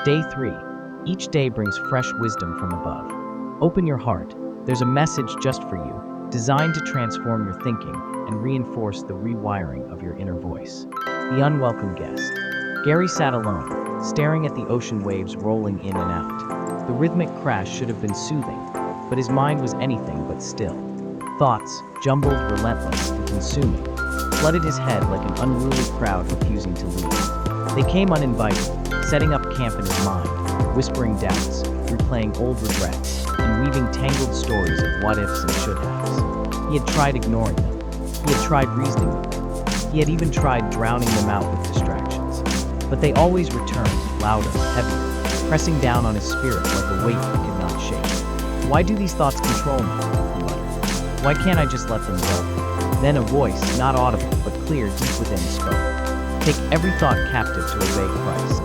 Day 3. Each day brings fresh wisdom from above. Open your heart. There's a message just for you, designed to transform your thinking and reinforce the rewiring of your inner voice. The Unwelcome Guest. Gary sat alone, staring at the ocean waves rolling in and out. The rhythmic crash should have been soothing, but his mind was anything but still. Thoughts, jumbled, relentless, and consuming, flooded his head like an unruly crowd refusing to leave. They came uninvited, setting up camp in his mind, whispering doubts, replaying old regrets, and weaving tangled stories of what-ifs and should-haves. He had tried ignoring them. He had tried reasoning with them. He had even tried drowning them out with distractions. But they always returned, louder, heavier, pressing down on his spirit like a weight he could not shake. Why do these thoughts control me? He muttered. Why can't I just let them go? Then a voice, not audible, but clear deep within, spoke. Take every thought captive to obey Christ.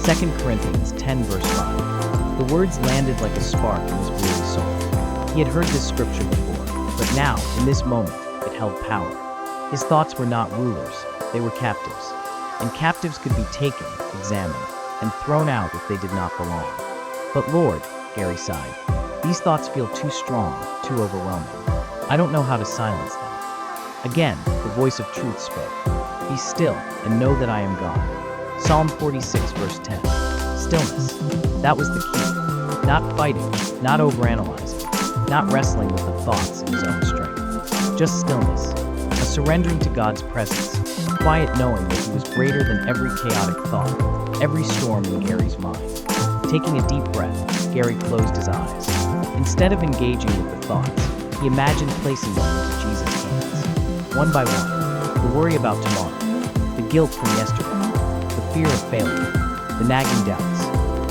2 Corinthians 10 verse 5. The words landed like a spark in his weary soul. He had heard this scripture before, but now, in this moment, it held power. His thoughts were not rulers, they were captives. And captives could be taken, examined, and thrown out if they did not belong. But Lord, Gary sighed, these thoughts feel too strong, too overwhelming. I don't know how to silence them. Again, the voice of truth spoke. Be still and know that I am God. Psalm 46 verse 10. Stillness. That was the key. Not fighting, not overanalyzing, not wrestling with the thoughts in his own strength. Just stillness. A surrendering to God's presence. Quiet knowing that he was greater than every chaotic thought, every storm in Gary's mind. Taking a deep breath, Gary closed his eyes. Instead of engaging with the thoughts, he imagined placing them into Jesus' hands. One by one, the worry about tomorrow, the guilt from yesterday, the fear of failure, the nagging doubts.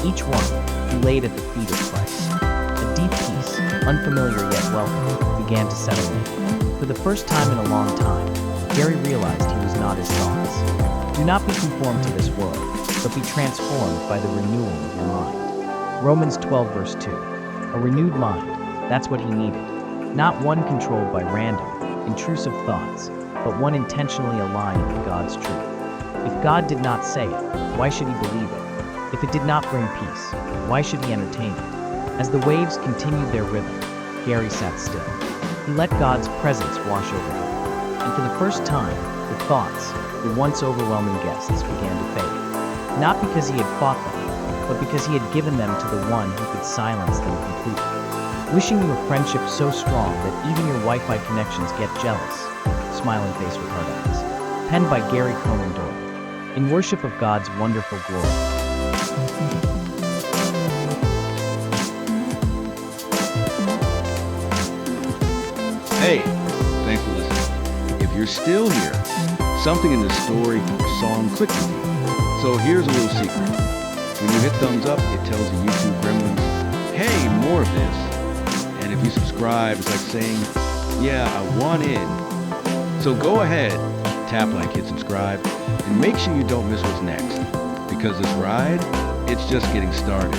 Each one, he laid at the feet of Christ. A deep peace, unfamiliar yet welcome, began to settle in. For the first time in a long time, Gary realized he was not his thoughts. Do not be conformed to this world, but be transformed by the renewal of your mind. Romans 12 verse 2. A renewed mind, that's what he needed. Not one controlled by random, intrusive thoughts, but one intentionally aligned with God's truth. If God did not say it, why should he believe it? If it did not bring peace, why should he entertain it? As the waves continued their rhythm, Gary sat still. He let God's presence wash over him. And for the first time, the thoughts, the once overwhelming guests, began to fade. Not because he had fought them, but because he had given them to the one who could silence them completely. Wishing you a friendship so strong that even your Wi-Fi connections get jealous. Smiling face with heart eyes. Penned by Gary Conan Doyle. In worship of God's wonderful glory. Hey, thanks for listening. If you're still here, something in this story or song clicked with you. So here's a little secret. When you hit thumbs up, it tells the YouTube gremlins, hey, more of this. And if you subscribe, it's like saying, yeah, I want in. So go ahead, tap like, hit subscribe, and make sure you don't miss what's next. Because this ride, it's just getting started.